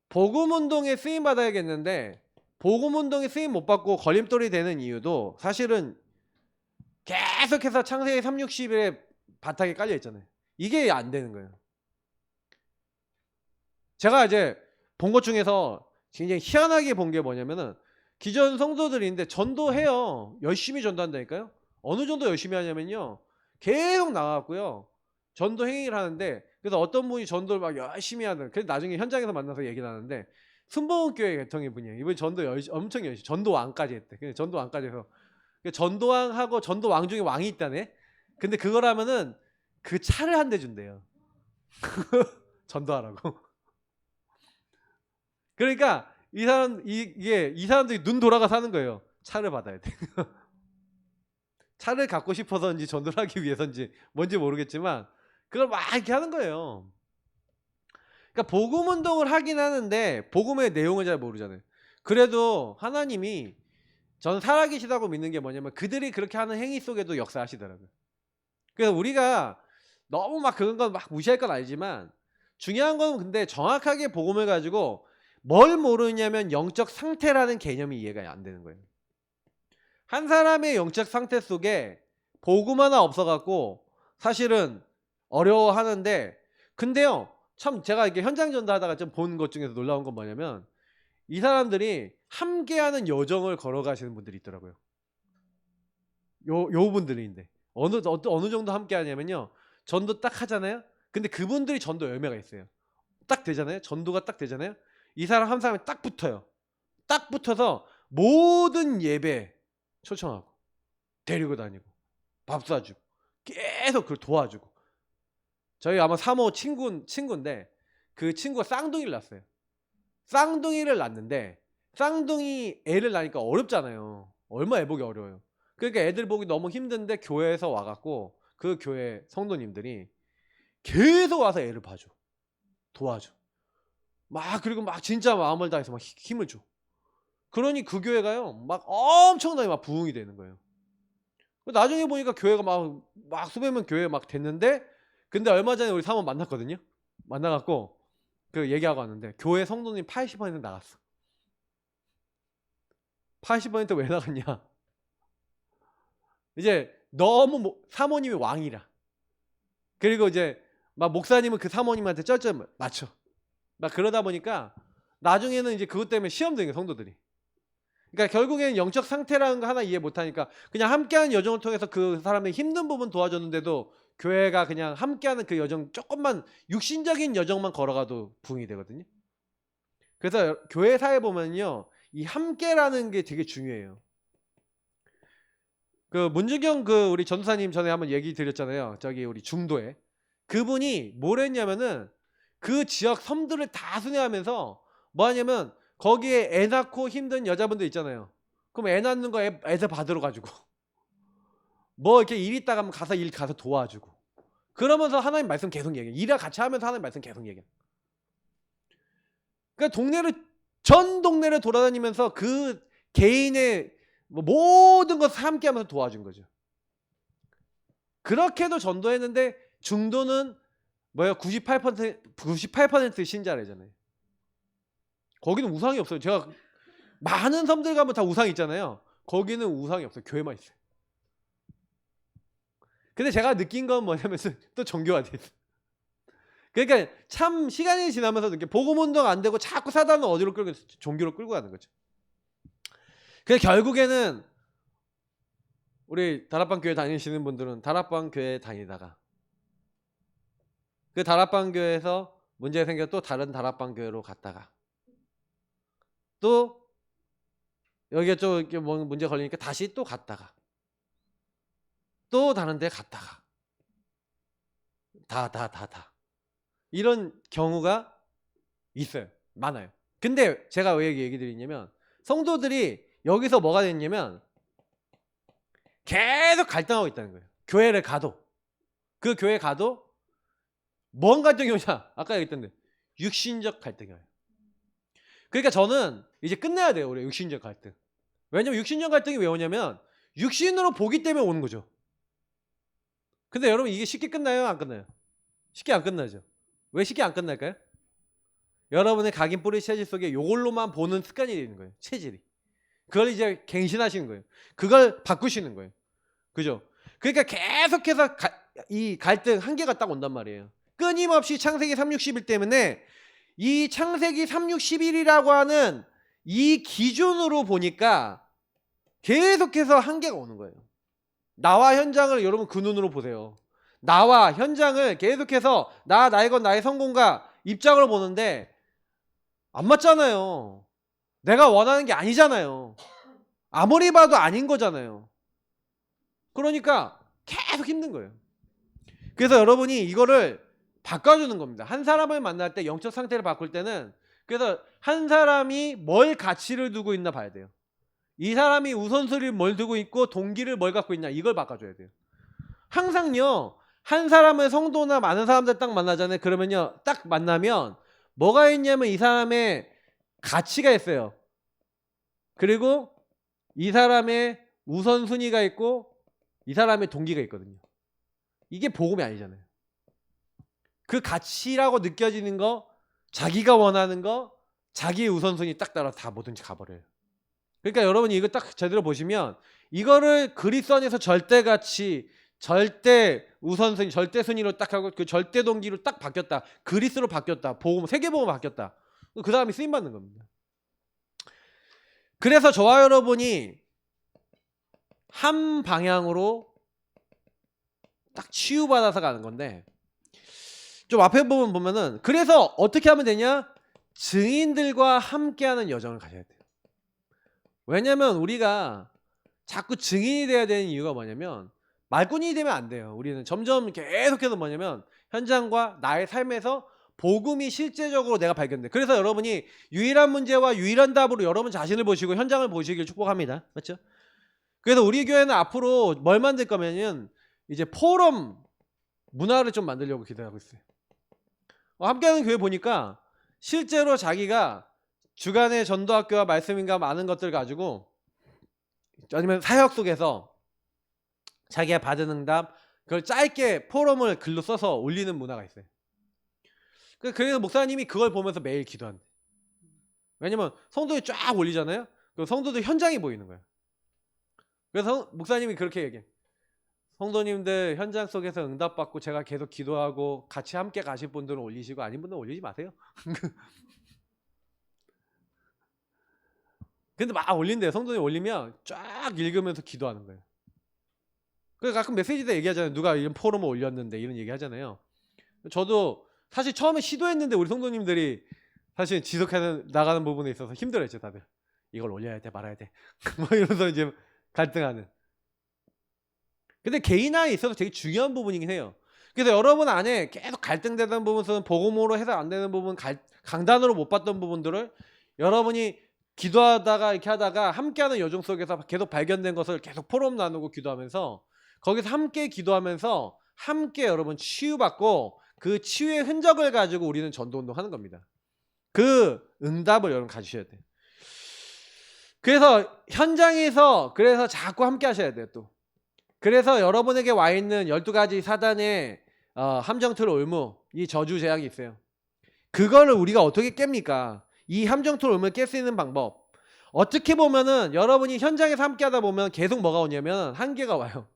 복음운동에 쓰임 받아야겠는데 복음운동에 쓰임 못 받고 걸림돌이 되는 이유도 사실은 계속해서 창세기 360일에 바닥에 깔려 있잖아요. 이게 안 되는 거예요. 제가 이제 본 것 중에서 굉장히 희한하게 본 게 뭐냐면은 기존 성도들인데 전도해요. 열심히 전도한다니까요. 어느 정도 열심히 하냐면요. 계속 나가고요. 전도 행위를 하는데 그래서 어떤 분이 전도를 막 열심히 하는 그래서 나중에 현장에서 만나서 얘기 나누는데 순복음교회 개통의 분이에요. 이분 전도 엄청 열심히 전도왕까지 했대. 근데 전도왕까지 해서 전도왕하고 전도왕 중에 왕이 있다네. 근데 그걸 하면은 그 차를 한 대 준대요. 전도하라고. 그러니까 이 사람들이 눈 돌아가 사는 거예요. 차를 받아야 돼. 차를 갖고 싶어서인지 전도를 하기 위해서인지 뭔지 모르겠지만 그걸 막 이렇게 하는 거예요. 그러니까 복음 운동을 하긴 하는데 복음의 내용을 잘 모르잖아요. 그래도 하나님이 저는 살아계시다고 믿는 게 뭐냐면 그들이 그렇게 하는 행위 속에도 역사하시더라고요. 그래서 우리가 너무 막 그런 건 막 무시할 건 아니지만 중요한 건 근데 정확하게 복음을 가지고 뭘 모르냐면 영적 상태라는 개념이 이해가 안 되는 거예요. 한 사람의 영적 상태 속에 복음 하나 없어갖고 사실은 어려워하는데 근데요 참 제가 이게 현장 전도하다가 좀 본 것 중에서 놀라운 건 뭐냐면 이 사람들이 함께하는 여정을 걸어가시는 분들이 있더라고요. 요 분들인데 어느 정도 함께하냐면요 전도 딱 하잖아요. 근데 그분들이 전도 열매가 있어요. 딱 되잖아요. 전도가 딱 되잖아요. 이 사람 한 사람이 딱 붙어요. 딱 붙어서 모든 예배 초청하고 데리고 다니고 밥 사주고 계속 그걸 도와주고 저희 아마 사모 친구인데 그 친구가 쌍둥이를 낳았어요. 쌍둥이를 낳는데 쌍둥이 애를 낳으니까 어렵잖아요. 얼마 애 보기 어려워요. 그러니까 애들 보기 너무 힘든데 교회에서 와갖고 그 교회 성도님들이 계속 와서 애를 봐줘. 도와줘. 막 그리고 막 진짜 마음을 다해서 막 힘을 줘. 그러니 그 교회가요 막 엄청나게 막 부흥이 되는 거예요. 나중에 보니까 교회가 막 수백 명 교회 막 됐는데, 근데 얼마 전에 우리 사모 만났거든요. 만나갖고 그 얘기하고 왔는데 교회 성도님 80% 나갔어. 80%왜 나갔냐? 이제 너무 사모님이 왕이라. 그리고 이제 막 목사님은 그 사모님한테 쩔쩔 맞춰. 막 그러다 보니까 나중에는 이제 그것 때문에 시험 드는 거예요, 성도들이. 그러니까 결국에는 영적 상태라는 거 하나 이해 못하니까 그냥 함께하는 여정을 통해서 그 사람의 힘든 부분 도와줬는데도 교회가 그냥 함께하는 그 여정 조금만 육신적인 여정만 걸어가도 부흥이 되거든요. 그래서 교회사에 보면요 이 함께라는 게 되게 중요해요. 그 문준경 그 우리 전도사님 전에 한번 얘기 드렸잖아요. 저기 우리 중도에 그분이 뭘 했냐면은 그 지역 섬들을 다 순회하면서 뭐 하냐면 거기에 애 낳고 힘든 여자분들 있잖아요. 그럼 애 낳는 거 애들 받으러 가지고 뭐 이렇게 일 있다가 하면 가서 일 가서 도와주고 그러면서 하나님 말씀 계속 얘기해. 일을 같이 하면서 하나님 말씀 계속 얘기해. 그러니까 전 동네를 돌아다니면서 그 개인의 모든 것을 함께 하면서 도와준 거죠. 그렇게도 전도했는데 중도는 뭐야 98% 신자래잖아요. 거기는 우상이 없어요. 제가 많은 섬들 가면 다 우상 있잖아요. 거기는 우상이 없어요. 교회만 있어요. 근데 제가 느낀 건 뭐냐면 또 정교화돼 있어요. 그러니까 참 시간이 지나면서 이렇게 복음 운동 안 되고 자꾸 사단은 어디로 끌고 종교로 끌고 가는 거죠. 그래서 결국에는 우리 다락방 교회 다니시는 분들은 다락방 교회 다니다가 그 다락방 교회에서 문제 생겨 또 다른 다락방 교회로 갔다가 또 여기에 좀 이렇게 뭐 문제 걸리니까 다시 또 갔다가 또 다른 데 갔다가 다 이런 경우가 있어요. 많아요. 근데 제가 왜 얘기 드리냐면 성도들이 여기서 뭐가 됐냐면 계속 갈등하고 있다는 거예요. 교회를 가도 그 교회 가도 뭔 갈등이 오냐? 아까 얘기했던데 육신적 갈등이 와요. 그러니까 저는 이제 끝내야 돼요. 우리 육신적 갈등. 왜냐면 육신적 갈등이 왜 오냐면 육신으로 보기 때문에 오는 거죠. 근데 여러분 이게 쉽게 끝나요? 안 끝나요? 쉽게 안 끝나죠. 왜 쉽게 안 끝날까요? 여러분의 각인 뿌리 체질 속에 이걸로만 보는 습관이 되는 거예요. 체질이. 그걸 이제 갱신하시는 거예요. 그걸 바꾸시는 거예요. 그죠? 그러니까 계속해서 이 갈등 한계가 딱 온단 말이에요. 끊임없이 창세기 3:61 때문에 이 창세기 3:61이라고 하는 이 기준으로 보니까 계속해서 한계가 오는 거예요. 나와 현장을 여러분 그 눈으로 보세요. 나와 현장을 계속해서 나의 건 나의 성공과 입장으로 보는데 안 맞잖아요. 내가 원하는 게 아니잖아요. 아무리 봐도 아닌 거잖아요. 그러니까 계속 힘든 거예요. 그래서 여러분이 이거를 바꿔주는 겁니다. 한 사람을 만날 때 영적 상태를 바꿀 때는 그래서 한 사람이 뭘 가치를 두고 있나 봐야 돼요. 이 사람이 우선순위를 뭘 두고 있고 동기를 뭘 갖고 있냐 이걸 바꿔줘야 돼요. 항상요 한 사람을 성도나 많은 사람들 딱 만나잖아요. 그러면요 딱 만나면 뭐가 있냐면 이 사람의 가치가 있어요. 그리고 이 사람의 우선순위가 있고 이 사람의 동기가 있거든요. 이게 복음이 아니잖아요. 그 가치라고 느껴지는 거 자기가 원하는 거 자기의 우선순위 딱 따라 다 뭐든지 가버려요. 그러니까 여러분이 이거 딱 제대로 보시면 이거를 그리스도 안에서 절대가치 절대 우선순위 절대 순위로 딱 하고 그 절대 동기로 딱 바뀌었다. 그리스도로 바뀌었다. 복음 세계복음 바뀌었다. 그 다음에 쓰임받는 겁니다. 그래서 저와 여러분이 한 방향으로 딱 치유받아서 가는 건데 좀 앞에 부분 보면은 그래서 어떻게 하면 되냐? 증인들과 함께하는 여정을 가셔야 돼요. 왜냐면 우리가 자꾸 증인이 돼야 되는 이유가 뭐냐면 말꾼이 되면 안 돼요. 우리는 점점 계속해서 뭐냐면 현장과 나의 삶에서 복음이 실제적으로 내가 발견돼. 그래서 여러분이 유일한 문제와 유일한 답으로 여러분 자신을 보시고 현장을 보시길 축복합니다. 맞죠? 그래서 우리 교회는 앞으로 뭘 만들 거면은 이제 포럼 문화를 좀 만들려고 기대하고 있어요. 함께하는 교회 보니까 실제로 자기가 주간의 전도학교와 말씀인가 많은 것들 가지고 아니면 사역 속에서 자기가 받은 응답 그걸 짧게 포럼을 글로 써서 올리는 문화가 있어요. 그래서 목사님이 그걸 보면서 매일 기도한대. 왜냐면 성도들이 쫙 올리잖아요. 그럼 성도들 현장이 보이는 거예요. 그래서 목사님이 그렇게 얘기해. 성도님들 현장 속에서 응답받고 제가 계속 기도하고 같이 함께 가실 분들은 올리시고 아닌 분들은 올리지 마세요. 근데 막 올린대요. 성도님 올리면 쫙 읽으면서 기도하는 거예요. 그래서 가끔 메시지 때 얘기하잖아요. 누가 이런 포럼을 올렸는데 이런 얘기 하잖아요. 저도 사실 처음에 시도했는데 우리 성도님들이 사실 지속해 나가는 부분에 있어서 힘들어했죠. 다들 이걸 올려야 돼 말아야 돼 뭐 이러면서 이제 갈등하는. 근데 개인화에 있어서 되게 중요한 부분이긴 해요. 그래서 여러분 안에 계속 갈등되는 부분은 복음으로 해서 안 되는 부분, 강단으로 못 봤던 부분들을 여러분이 기도하다가 이렇게 하다가 함께하는 여정 속에서 계속 발견된 것을 계속 포럼 나누고 기도하면서 거기서 함께 기도하면서 함께 여러분 치유받고 그 치유의 흔적을 가지고 우리는 전도운동 하는 겁니다. 그 응답을 여러분 가지셔야 돼요. 그래서 현장에서 그래서 자꾸 함께 하셔야 돼요. 또 그래서 여러분에게 와 있는 12가지 사단의 함정틀 올무, 이 저주 제약이 있어요. 그거를 우리가 어떻게 깹니까? 이 함정틀 올무를 깰 수 있는 방법. 어떻게 보면은 여러분이 현장에서 함께 하다 보면 계속 뭐가 오냐면 한계가 와요.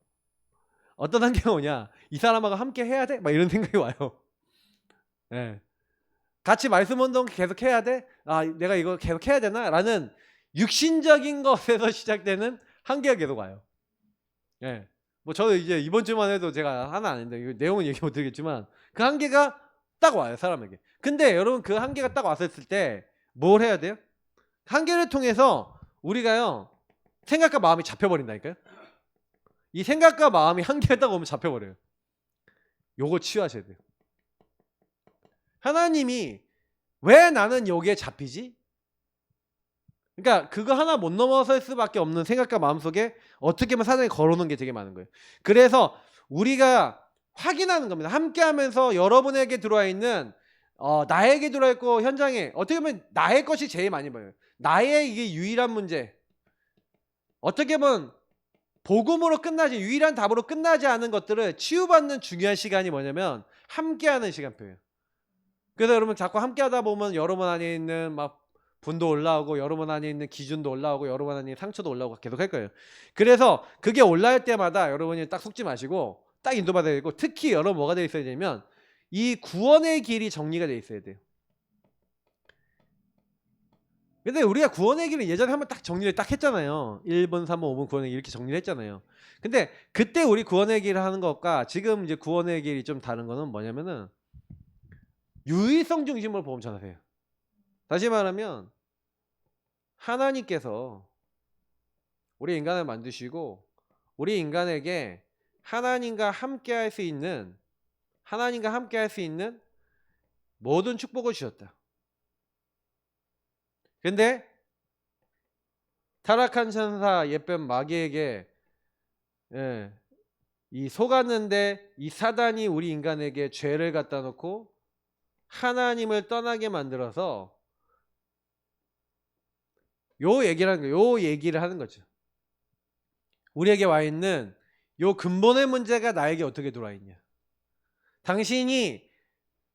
어떤 한계가 오냐? 이 사람하고 함께 해야 돼? 막 이런 생각이 와요. 네. 같이 말씀 운동 계속 해야 돼? 아, 내가 이거 계속 해야 되나? 라는 육신적인 것에서 시작되는 한계가 계속 와요. 예. 뭐 저도 이제 이번 주만 해도 제가 하나 아닌데 이거 내용은 얘기 못 드리겠지만 그 한계가 딱 와요, 사람에게. 근데 여러분 그 한계가 딱 왔을 때 뭘 해야 돼요? 한계를 통해서 우리가요 생각과 마음이 잡혀버린다니까요. 이 생각과 마음이 한계에 딱 오면 잡혀버려요. 요거 치유하셔야 돼요. 하나님이 왜 나는 여기에 잡히지? 그러니까 그거 하나 못 넘어설 수밖에 없는 생각과 마음속에 어떻게 보면 사단이 걸어놓은 게 되게 많은 거예요. 그래서 우리가 확인하는 겁니다. 함께하면서 여러분에게 들어와 있는 나에게 들어와 있고 현장에 어떻게 보면 나의 것이 제일 많이 보여요. 나의 이게 유일한 문제. 어떻게 보면 복음으로 끝나지 유일한 답으로 끝나지 않은 것들을 치유받는 중요한 시간이 뭐냐면 함께하는 시간표예요. 그래서 여러분 자꾸 함께하다 보면 여러분 안에 있는 막 분도 올라오고 여러분 안에 있는 기준도 올라오고 여러분 안에 있는 상처도 올라오고 계속 할 거예요. 그래서 그게 올라올 때마다 여러분이 딱 속지 마시고 딱 인도받아야 되고 특히 여러분 뭐가 되어 있어야 되냐면 이 구원의 길이 정리가 되어 있어야 돼요. 근데 우리가 구원의 길을 예전에 한번 딱 정리를 딱 했잖아요. 1번, 3번, 5번 구원의 길 이렇게 정리를 했잖아요. 근데 그때 우리 구원의 길을 하는 것과 지금 이제 구원의 길이 좀 다른 거는 뭐냐면은 유의성 중심으로 복음 전하세요. 다시 말하면 하나님께서 우리 인간을 만드시고 우리 인간에게 하나님과 함께 할 수 있는 모든 축복을 주셨다. 근데 타락한 천사 옛뱀 마귀에게 이 속았는데 이 사단이 우리 인간에게 죄를 갖다 놓고 하나님을 떠나게 만들어서 요 얘기를 하는 거죠. 우리에게 와 있는 요 근본의 문제가 나에게 어떻게 들어와 있냐. 당신이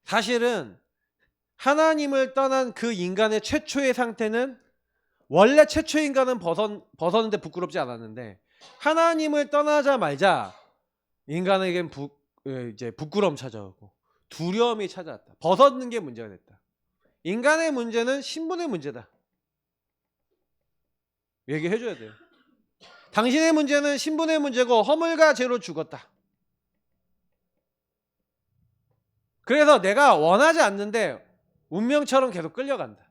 사실은 하나님을 떠난 그 인간의 최초의 상태는 원래 최초 인간은 벗었는데 부끄럽지 않았는데 하나님을 떠나자마자 인간에겐 이제 부끄러움 찾아오고 두려움이 찾아왔다. 벗었는 게 문제가 됐다. 인간의 문제는 신분의 문제다. 얘기해 줘야 돼요. 당신의 문제는 신분의 문제고 허물과 죄로 죽었다. 그래서 내가 원하지 않는데 운명처럼 계속 끌려간다.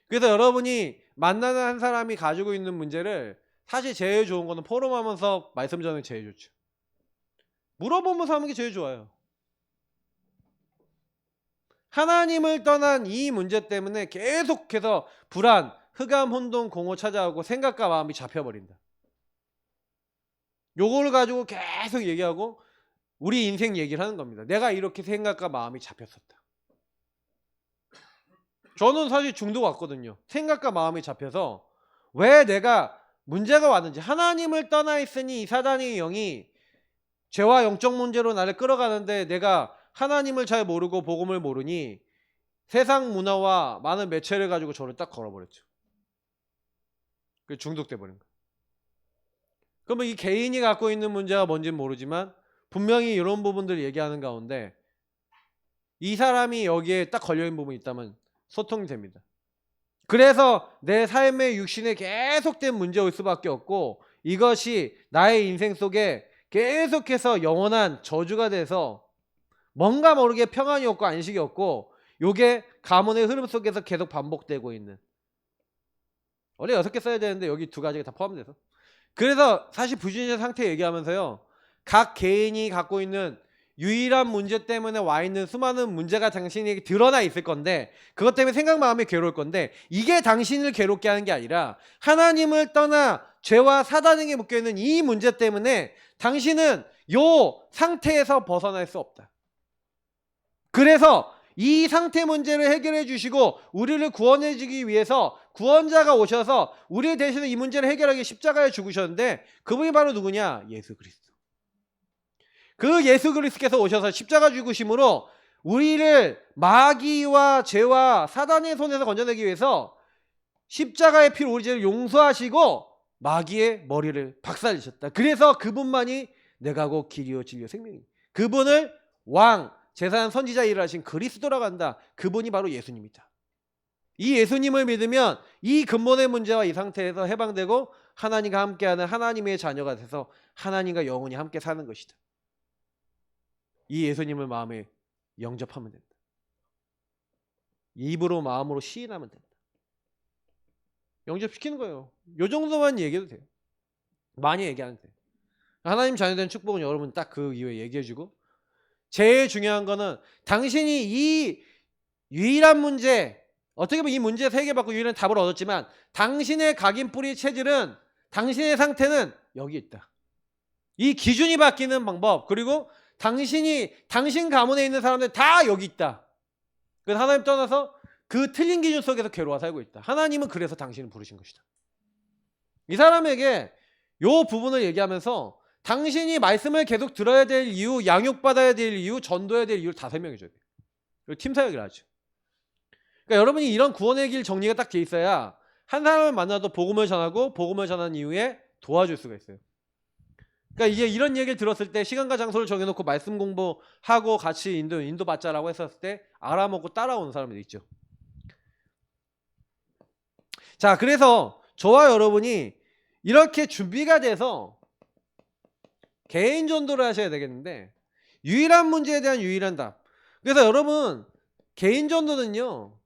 그래서 여러분이 만나는 한 사람이 가지고 있는 문제를 사실 제일 좋은 거는 포럼하면서 말씀 전하는 게 제일 좋죠. 물어보면서 하는 게 제일 좋아요. 하나님을 떠난 이 문제 때문에 계속해서 불안, 흑암, 혼돈, 공허 찾아오고 생각과 마음이 잡혀버린다. 요걸 가지고 계속 얘기하고 우리 인생 얘기를 하는 겁니다. 내가 이렇게 생각과 마음이 잡혔었다. 저는 사실 중독 왔거든요. 생각과 마음이 잡혀서 왜 내가 문제가 왔는지, 하나님을 떠나 있으니 이 사단의 영이 죄와 영적 문제로 나를 끌어가는데 내가 하나님을 잘 모르고 복음을 모르니 세상 문화와 많은 매체를 가지고 저를 딱 걸어버렸죠. 그 중독돼 버린 거예요. 그러면 이 개인이 갖고 있는 문제가 뭔지는 모르지만 분명히 이런 부분들을 얘기하는 가운데 이 사람이 여기에 딱 걸려있는 부분이 있다면 소통이 됩니다. 그래서 내 삶의 육신에 계속된 문제일 수밖에 없고 이것이 나의 인생 속에 계속해서 영원한 저주가 돼서 뭔가 모르게 평안이 없고 안식이 없고 요게 가문의 흐름 속에서 계속 반복되고 있는, 원래 6개 써야 되는데 여기 2가지가 다 포함돼서, 그래서 사실 부진의 상태 얘기하면서요, 각 개인이 갖고 있는 유일한 문제 때문에 와 있는 수많은 문제가 당신에게 드러나 있을 건데 그것 때문에 생각 마음이 괴로울 건데 이게 당신을 괴롭게 하는 게 아니라 하나님을 떠나 죄와 사단에게 묶여있는 이 문제 때문에 당신은 요 상태에서 벗어날 수 없다. 그래서 이 상태 문제를 해결해 주시고 우리를 구원해 주기 위해서 구원자가 오셔서 우리 대신에 이 문제를 해결하기 십자가에 죽으셨는데 그분이 바로 누구냐? 예수 그리스도. 그 예수 그리스도께서 오셔서 십자가 죽으심으로 우리를 마귀와 죄와 사단의 손에서 건져내기 위해서 십자가의 피로 우리 죄를 용서하시고 마귀의 머리를 박살내셨다. 그래서 그분만이 내가 곧 길이요 진리요 생명이다. 그분을 왕, 제사장, 선지자 일을 하신 그리스도라고 한다. 그분이 바로 예수님이다. 이 예수님을 믿으면 이 근본의 문제와 이 상태에서 해방되고 하나님과 함께하는 하나님의 자녀가 돼서 하나님과 영원히 함께 사는 것이다. 이 예수님을 마음에 영접하면 된다. 입으로 마음으로 시인하면 된다. 영접시키는 거예요. 요 정도만 얘기해도 돼요. 많이 얘기 안 해도 돼요. 하나님 자녀된 축복은 여러분 딱 그 이후에 얘기해주고, 제일 중요한 거는 당신이 이 유일한 문제, 어떻게 보면 이 문제에서 해결받고 유일한 답을 얻었지만 당신의 각인뿌리 체질은, 당신의 상태는 여기 있다. 이 기준이 바뀌는 방법, 그리고 당신 가문에 있는 사람들 다 여기 있다. 그래서 하나님 떠나서 그 틀린 기준 속에서 괴로워 살고 있다. 하나님은 그래서 당신을 부르신 것이다. 이 사람에게 요 부분을 얘기하면서 당신이 말씀을 계속 들어야 될 이유, 양육받아야 될 이유, 전도해야 될 이유를 다 설명해줘야 돼요. 그리고 팀 사역을 하죠. 그러니까 여러분이 이런 구원의 길 정리가 딱 돼 있어야 한 사람을 만나도 복음을 전하고 복음을 전한 이후에 도와줄 수가 있어요. 그러니까 이게 이런 얘기를 들었을 때 시간과 장소를 정해놓고 말씀 공부하고 같이 인도 받자라고 했었을 때 알아먹고 따라오는 사람들이 있죠. 자, 그래서 저와 여러분이 이렇게 준비가 돼서 개인 전도를 하셔야 되겠는데, 유일한 문제에 대한 유일한 답. 그래서 여러분 개인 전도는요,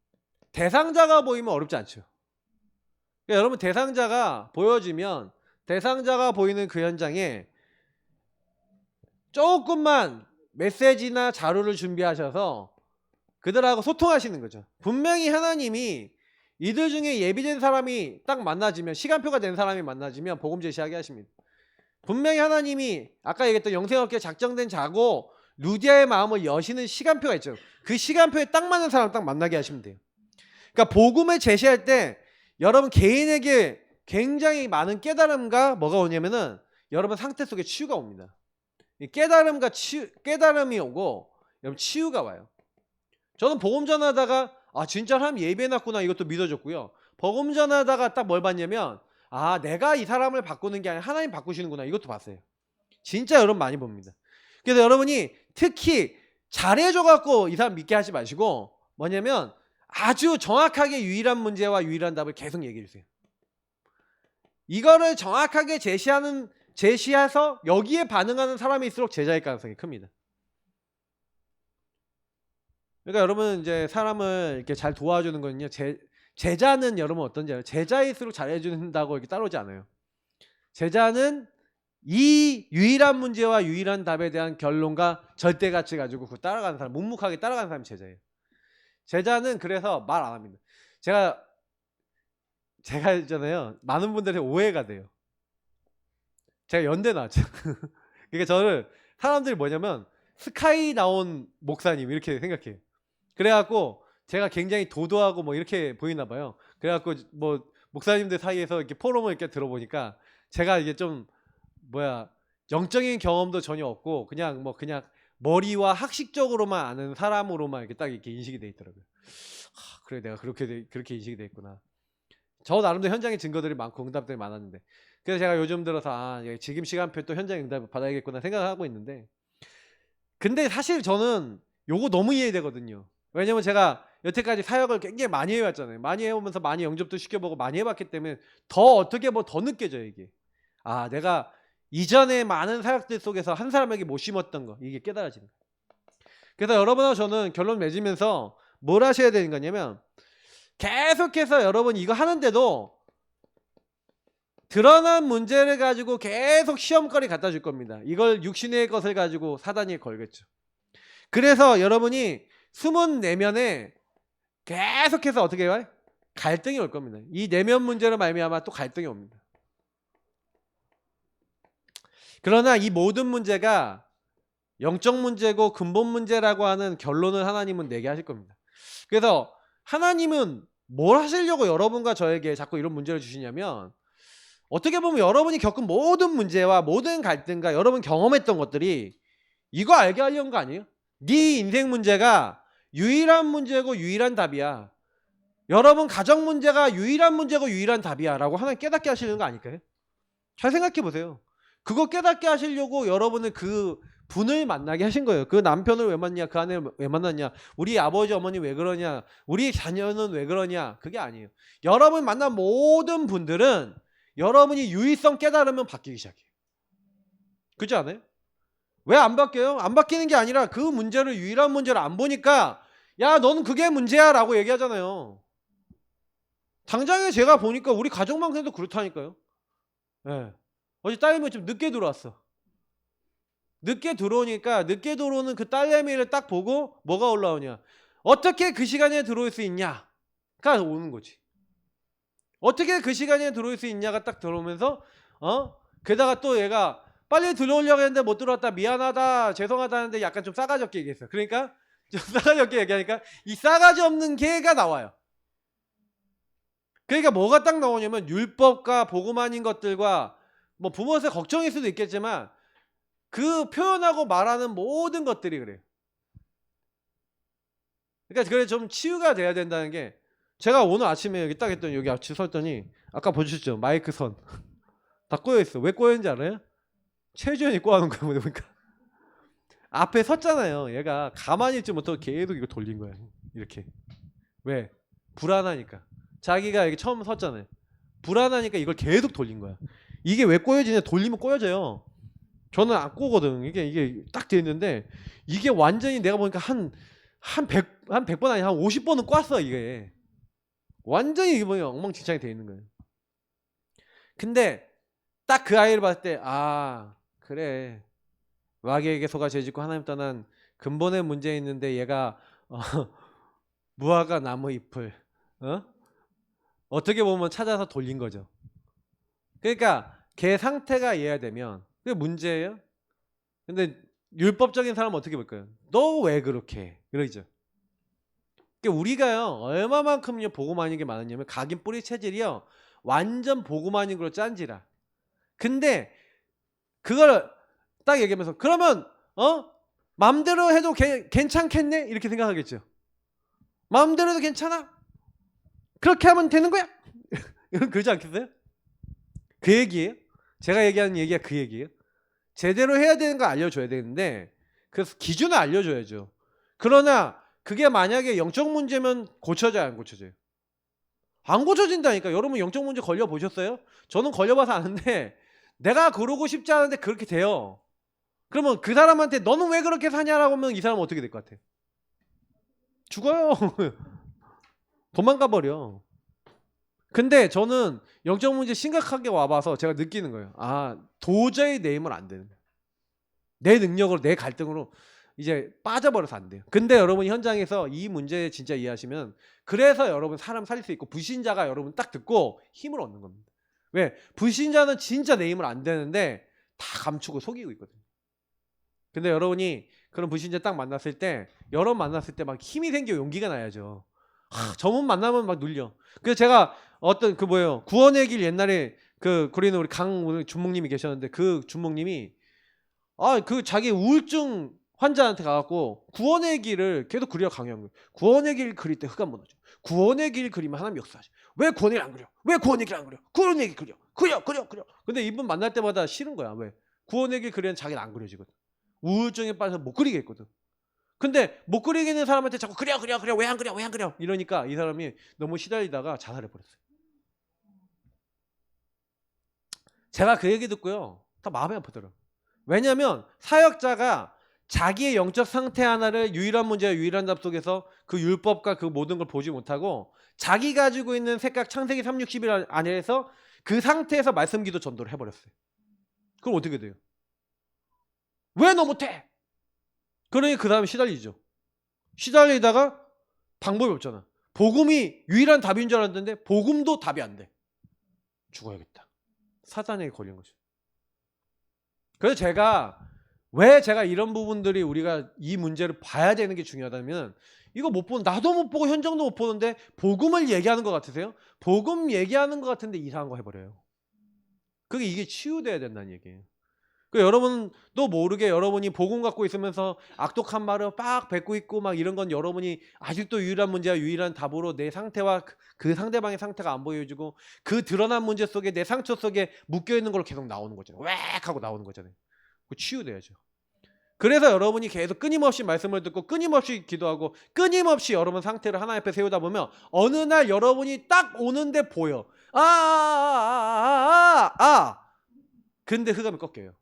대상자가 보이면 어렵지 않죠. 그러니까 여러분 대상자가 보여지면 대상자가 보이는 그 현장에 조금만 메시지나 자료를 준비하셔서 그들하고 소통하시는 거죠. 분명히 하나님이 이들 중에 예비된 사람이 딱 만나지면, 시간표가 된 사람이 만나지면 복음 제시하게 하십니다. 분명히 하나님이 아까 얘기했던 영생업계에 작정된 자고 루디아의 마음을 여시는 시간표가 있죠. 그 시간표에 딱 맞는 사람 딱 만나게 하시면 돼요. 그러니까 복음을 제시할 때 여러분 개인에게 굉장히 많은 깨달음과 뭐가 오냐면은 여러분 상태 속에 치유가 옵니다. 깨달음이 오고 여러분 치유가 와요. 저는 복음 전하다가 진짜 하나님 예배해놨구나 이것도 믿어졌고요. 복음 전하다가 딱 뭘 봤냐면 내가 이 사람을 바꾸는 게 아니라 하나님 바꾸시는구나 이것도 봤어요. 진짜 여러분 많이 봅니다. 그래서 여러분이 특히 잘해줘갖고 이 사람 믿게 하지 마시고 뭐냐면 아주 정확하게 유일한 문제와 유일한 답을 계속 얘기해주세요. 이거를 정확하게 제시해서 여기에 반응하는 사람일수록 제자일 가능성이 큽니다. 그러니까 여러분 이제 사람을 이렇게 잘 도와주는 거는요, 제자는 여러분 어떤지 알아요? 제자일수록 잘해준다고 이렇게 따라오지 않아요. 제자는 이 유일한 문제와 유일한 답에 대한 결론과 절대가치 가지고 그 따라가는 사람, 묵묵하게 따라가는 사람이 제자예요. 제자는 그래서 말 안 합니다. 제가 있잖아요. 많은 분들이 오해가 돼요. 제가 연대 나왔죠. 그러니까 저를 사람들이 뭐냐면 스카이 나온 목사님 이렇게 생각해요. 그래갖고 제가 굉장히 도도하고 뭐 이렇게 보이나 봐요. 그래갖고 뭐 목사님들 사이에서 이렇게 포럼을 이렇게 들어보니까 제가 이게 좀 뭐야 영적인 경험도 전혀 없고 그냥 머리와 학식적으로만 아는 사람으로만 이렇게 딱 이렇게 인식이 돼 있더라고요. 그래 내가 그렇게 인식이 돼 있구나. 저 나름대로 현장의 증거들이 많고 응답들이 많았는데 그래서 제가 요즘 들어서 지금 시간표 또 현장 응답 받아야겠구나 생각하고 있는데 근데 사실 저는 요거 너무 이해되거든요. 왜냐면 제가 여태까지 사역을 굉장히 많이 해왔잖아요. 많이 해오면서 많이 영접도 시켜보고 많이 해봤기 때문에 더 어떻게 더 느껴져요 이게. 아 내가 이전에 많은 사역들 속에서 한 사람에게 못 심었던 거 이게 깨달아지는 거예요. 그래서 여러분하고 저는 결론 맺으면서 뭘 하셔야 되는 거냐면 계속해서 여러분 이거 하는데도 드러난 문제를 가지고 계속 시험거리 갖다 줄 겁니다. 이걸 육신의 것을 가지고 사단이 걸겠죠. 그래서 여러분이 숨은 내면에 계속해서 어떻게 해요? 갈등이 올 겁니다. 이 내면 문제로 말미암아 또 갈등이 옵니다. 그러나 이 모든 문제가 영적 문제고 근본 문제라고 하는 결론을 하나님은 내게 하실 겁니다. 그래서 하나님은 뭘 하시려고 여러분과 저에게 자꾸 이런 문제를 주시냐면 어떻게 보면 여러분이 겪은 모든 문제와 모든 갈등과 여러분 경험했던 것들이 이거 알게 하려는 거 아니에요? 네 인생 문제가 유일한 문제고 유일한 답이야. 여러분 가정 문제가 유일한 문제고 유일한 답이야 라고 하나님 깨닫게 하시는 거 아닐까요? 잘 생각해 보세요. 그거 깨닫게 하시려고 여러분은 그 분을 만나게 하신 거예요. 그 남편을 왜 만났냐, 그 아내를 왜 만났냐, 우리 아버지 어머니 왜 그러냐, 우리 자녀는 왜 그러냐, 그게 아니에요. 여러분 만난 모든 분들은 여러분이 유의성 깨달으면 바뀌기 시작해요. 그렇지 않아요? 왜 안 바뀌어요? 안 바뀌는 게 아니라 그 문제를 유일한 문제를 안 보니까 야 너는 그게 문제야 라고 얘기하잖아요. 당장에 제가 보니까 우리 가족만 해도 그렇다니까요. 네. 어제 딸내미 좀 늦게 들어왔어. 늦게 들어오니까 늦게 들어오는 그 딸내미를 딱 보고 뭐가 올라오냐, 어떻게 그 시간에 들어올 수 있냐가 오는 거지. 어떻게 그 시간에 들어올 수 있냐가 딱 들어오면서 게다가 또 얘가 빨리 들어오려고 했는데 못 들어왔다, 미안하다, 죄송하다 하는데 약간 좀 싸가지 없게 얘기했어. 그러니까 좀 싸가지 없게 얘기하니까 이 싸가지 없는 개가 나와요. 그러니까 뭐가 딱 나오냐면 율법과 복음 아닌 것들과 뭐 부모에서 걱정일 수도 있겠지만 그 표현하고 말하는 모든 것들이 그래요. 그러니까 그래 좀 치유가 돼야 된다는 게, 제가 오늘 아침에 여기 딱 했더니 여기 앞에 섰더니 아까 보셨죠? 마이크 선 다 꼬여있어. 왜 꼬여있는지 알아요? 최주현이 꼬아놓은 거야. 보니까 앞에 섰잖아요. 얘가 가만히 있지 못하고 계속 이거 돌린 거야. 이렇게. 왜? 불안하니까. 자기가 여기 처음 섰잖아요. 불안하니까 이걸 계속 돌린 거야. 이게 왜 꼬여지냐? 돌리면 꼬여져요. 저는 안 꼬거든. 이게 딱 돼 있는데 이게 완전히 내가 보니까 한 100번 아니 한 50번은 꽈어. 이게 완전히 이게 뭐냐 엉망진창이 돼 있는 거예요. 근데 딱 그 아이를 봤을 때 아 그래, 마귀에게 속아 죄짓고 하나님 떠난 근본의 문제 있는데 얘가 무화과 나무 잎을 어떻게 보면 찾아서 돌린 거죠. 그러니까 걔 상태가 이해되면 그게 문제예요. 근데 율법적인 사람은 어떻게 볼까요? 너 왜 그렇게 해? 그러죠. 그러니까 우리가요 얼마만큼요 복음 아닌 게 많았냐면 각인 뿌리 체질이요 완전 복음 아닌 걸로 짠지라. 근데 그걸 딱 얘기하면서 그러면 마음대로 해도 괜찮겠네 이렇게 생각하겠죠. 마음대로 해도 괜찮아? 그렇게 하면 되는 거야? 그러지 않겠어요? 그 얘기예요. 제가 얘기하는 얘기가 그 얘기예요. 제대로 해야 되는 거 알려줘야 되는데 그래서 기준을 알려줘야죠. 그러나 그게 만약에 영적 문제면 고쳐져요, 안 고쳐져요? 안 고쳐진다니까. 여러분 영적 문제 걸려보셨어요? 저는 걸려봐서 아는데 내가 그러고 싶지 않은데 그렇게 돼요. 그러면 그 사람한테 너는 왜 그렇게 사냐라고 하면 이 사람은 어떻게 될 것 같아? 죽어요. 도망가 버려. 근데 저는 영적 문제 심각하게 와봐서 제가 느끼는 거예요. 아, 도저히 내 힘은 안 되는 거예요. 내 능력으로, 내 갈등으로 이제 빠져버려서 안 돼요. 근데 여러분이 현장에서 이 문제 진짜 이해하시면, 그래서 여러분 사람 살릴 수 있고, 불신자가 여러분 딱 듣고 힘을 얻는 겁니다. 왜? 불신자는 진짜 내 힘을 안 되는데 다 감추고 속이고 있거든요. 근데 여러분이 그런 불신자 딱 만났을 때, 여러분 만났을 때 막 힘이 생겨 용기가 나야죠. 저분 만나면 막 눌려. 그래서 제가 어떤 그 뭐예요, 구원의 길 옛날에 그 우리는 우리 강 주목님이 계셨는데, 그 주목님이 그 자기 우울증 환자한테 가갖고 구원의 길을 계속 그리려 강요한 거예요. 구원의 길 그릴 때 흑암 무너져. 구원의 길 그리면 하나님 역사하지. 왜 구원의 길 안 그려? 왜 구원의 길 안 그려? 구원의 길 그려. 근데 이분 만날 때마다 싫은 거야. 왜? 구원의 길 그리는 자기는 안 그려지거든. 우울증에 빠져서 못 그리겠거든. 근데 못 그리겠는 사람한테 자꾸 그려 왜 안 그려 이러니까 이 사람이 너무 시달리다가 자살해 버렸어요. 제가 그 얘기 듣고요, 다 마음이 아프더라고요. 왜냐하면 사역자가 자기의 영적 상태 하나를 유일한 문제와 유일한 답 속에서 그 율법과 그 모든 걸 보지 못하고, 자기 가지고 있는 생각, 창세기 3:60일 안에서 그 상태에서 말씀 기도 전도를 해버렸어요. 그럼 어떻게 돼요? 왜 너 못해? 그러니 그 다음에 시달리죠. 시달리다가 방법이 없잖아. 복음이 유일한 답인 줄 알았는데 복음도 답이 안 돼. 죽어야겠다. 사단에게 걸린 거죠. 그래서 제가 제가 이런 부분들이 우리가 이 문제를 봐야 되는 게 중요하다면, 이거 못 보는, 나도 못 보고 현정도 못 보는데 복음을 얘기하는 것 같으세요? 복음 얘기하는 것 같은데 이상한 거 해버려요. 이게 치유돼야 된다는 얘기예요. 여러분도 모르게 여러분이 복음 갖고 있으면서 악독한 말을 빡 뱉고 있고 막 이런 건, 여러분이 아직도 유일한 문제와 유일한 답으로 내 상태와 그 상대방의 상태가 안 보여주고, 그 드러난 문제 속에 내 상처 속에 묶여있는 걸로 계속 나오는 거잖아요. 웩 하고 나오는 거잖아요. 치유돼야죠. 그래서 여러분이 계속 끊임없이 말씀을 듣고 끊임없이 기도하고 끊임없이 여러분 상태를 하나님 앞에 세우다 보면, 어느 날 여러분이 딱 오는데 보여. 근데 흑암이 꺾여요.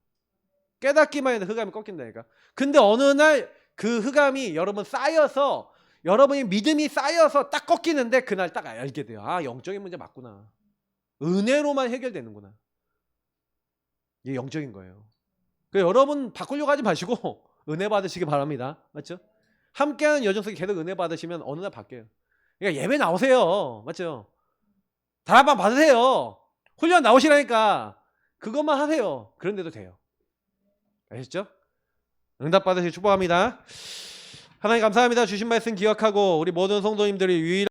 깨닫기만 해도 흑암이 꺾인다니까. 근데 어느 날 그 흑암이 여러분 쌓여서, 여러분이 믿음이 쌓여서 딱 꺾이는데, 그날 딱 알게 돼요. 영적인 문제 맞구나. 은혜로만 해결되는구나. 이게 영적인 거예요. 여러분 바꾸려고 하지 마시고 은혜 받으시기 바랍니다. 맞죠? 함께하는 여정 속에 계속 은혜 받으시면 어느 날 바뀌어요. 그러니까 예배 나오세요. 맞죠? 다락방 받으세요. 훈련 나오시라니까. 그것만 하세요. 그런데도 돼요. 아셨죠? 응답 받으시기 축복합니다. 하나님 감사합니다. 주신 말씀 기억하고 우리 모든 성도님들이 유일